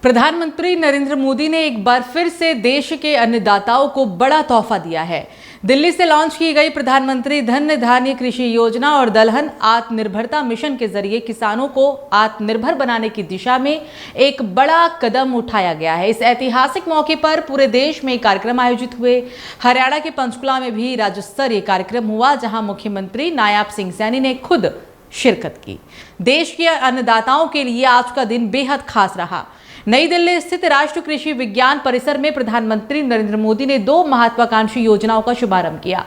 प्रधानमंत्री नरेंद्र मोदी ने एक बार फिर से देश के अन्नदाताओं को बड़ा तोहफा दिया है। दिल्ली से लॉन्च की गई प्रधानमंत्री धन धान्य कृषि योजना और दलहन आत्मनिर्भरता मिशन के जरिए किसानों को आत्मनिर्भर बनाने की दिशा में एक बड़ा कदम उठाया गया है। इस ऐतिहासिक मौके पर पूरे देश में कार्यक्रम आयोजित हुए। हरियाणा के पंचकुला में भी राज्य स्तरीय कार्यक्रम हुआ, जहां मुख्यमंत्री नायब सिंह सैनी ने खुद शिरकत की। देश के अन्नदाताओं के लिए आज का दिन बेहद खास रहा। नई दिल्ली स्थित राष्ट्रीय कृषि विज्ञान परिसर में प्रधानमंत्री नरेंद्र मोदी ने 2 महत्वाकांक्षी योजनाओं का शुभारंभ किया।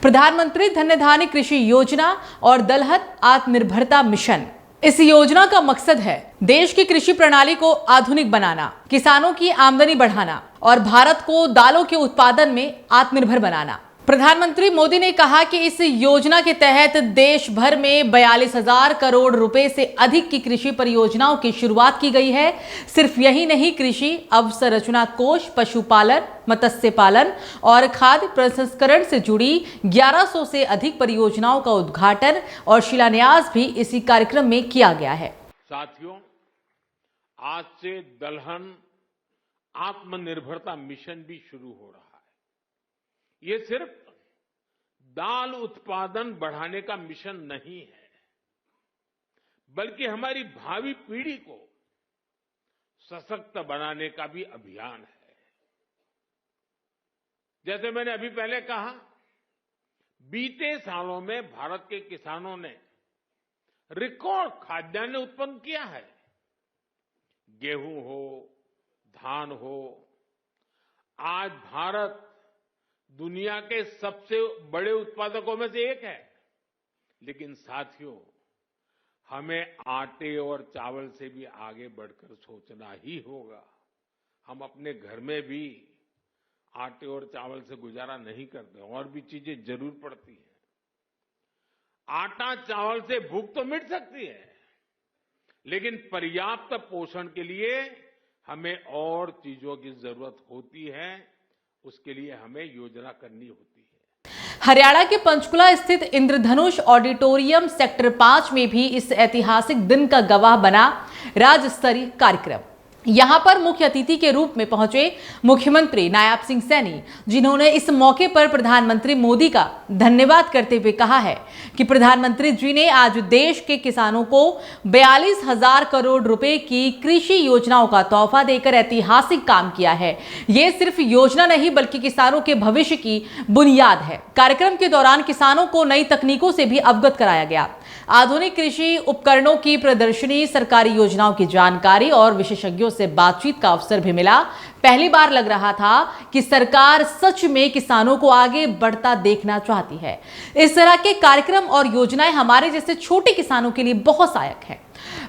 प्रधानमंत्री धन धान्य कृषि योजना और दलहन आत्मनिर्भरता मिशन। इस योजना का मकसद है देश की कृषि प्रणाली को आधुनिक बनाना, किसानों की आमदनी बढ़ाना और भारत को दालों के उत्पादन में आत्मनिर्भर बनाना। प्रधानमंत्री मोदी ने कहा कि इस योजना के तहत देश भर में 42,000 करोड़ रुपए से अधिक की कृषि परियोजनाओं की शुरुआत की गई है। सिर्फ यही नहीं, कृषि अवसंरचना कोष, पशुपालन, मत्स्य पालन और खाद्य प्रसंस्करण से जुड़ी 1100 से अधिक परियोजनाओं का उद्घाटन और शिलान्यास भी इसी कार्यक्रम में किया गया है। साथियों, आज से दलहन आत्मनिर्भरता मिशन भी शुरू हो रहा है। ये सिर्फ दाल उत्पादन बढ़ाने का मिशन नहीं है, बल्कि हमारी भावी पीढ़ी को सशक्त बनाने का भी अभियान है। जैसे मैंने अभी पहले कहा, बीते सालों में भारत के किसानों ने रिकॉर्ड खाद्यान्न उत्पन्न किया है। गेहूं हो, धान हो, आज भारत दुनिया के सबसे बड़े उत्पादकों में से एक है। लेकिन साथियों, हमें आटे और चावल से भी आगे बढ़कर सोचना ही होगा। हम अपने घर में भी आटे और चावल से गुजारा नहीं करते, और भी चीजें जरूर पड़ती हैं। आटा चावल से भूख तो मिट सकती है, लेकिन पर्याप्त पोषण के लिए हमें और चीजों की जरूरत होती है। उसके लिए हमें योजना करनी होती है। हरियाणा के पंचकुला स्थित इंद्रधनुष ऑडिटोरियम सेक्टर 5 में भी इस ऐतिहासिक दिन का गवाह बना राज्य स्तरीय कार्यक्रम। यहां पर मुख्य अतिथि के रूप में पहुंचे मुख्यमंत्री नायब सिंह सैनी, जिन्होंने इस मौके पर प्रधानमंत्री मोदी का धन्यवाद करते हुए कहा है कि प्रधानमंत्री जी ने आज देश के किसानों को 42,000 करोड़ रुपए की कृषि योजनाओं का तोहफा देकर ऐतिहासिक काम किया है। ये सिर्फ योजना नहीं, बल्कि किसानों के भविष्य की बुनियाद है। कार्यक्रम के दौरान किसानों को नई तकनीकों से भी अवगत कराया गया। आधुनिक कृषि उपकरणों की प्रदर्शनी, सरकारी योजनाओं की जानकारी और विशेषज्ञों से बातचीत का अवसर भी मिला। पहली बार लग रहा था कि सरकार सच में किसानों को आगे बढ़ता देखना चाहती है। इस तरह के कार्यक्रम और योजनाएं हमारे जैसे छोटे किसानों के लिए बहुत सहायक है।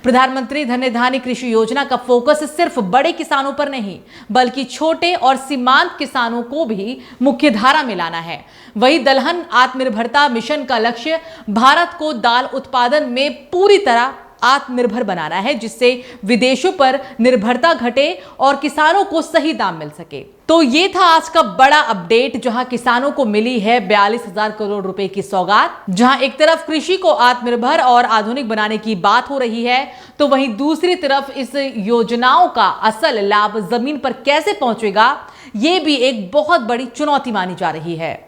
प्रधानमंत्री धन धान्य कृषि योजना का फोकस सिर्फ बड़े किसानों पर नहीं, बल्कि छोटे और सीमांत किसानों को भी मुख्य धारा में लाना है। वही दलहन आत्मनिर्भरता मिशन का लक्ष्य भारत को दाल उत्पादन में पूरी तरह आत्मनिर्भर बनाना है, जिससे विदेशों पर निर्भरता घटे और किसानों को सही दाम मिल सके। तो ये था आज का बड़ा अपडेट, जहां किसानों को मिली है 42,000 करोड़ रुपए की सौगात। जहां एक तरफ कृषि को आत्मनिर्भर और आधुनिक बनाने की बात हो रही है, तो वहीं दूसरी तरफ इस योजनाओं का असल लाभ जमीन पर कैसे पहुंचेगा, ये भी एक बहुत बड़ी चुनौती मानी जा रही है।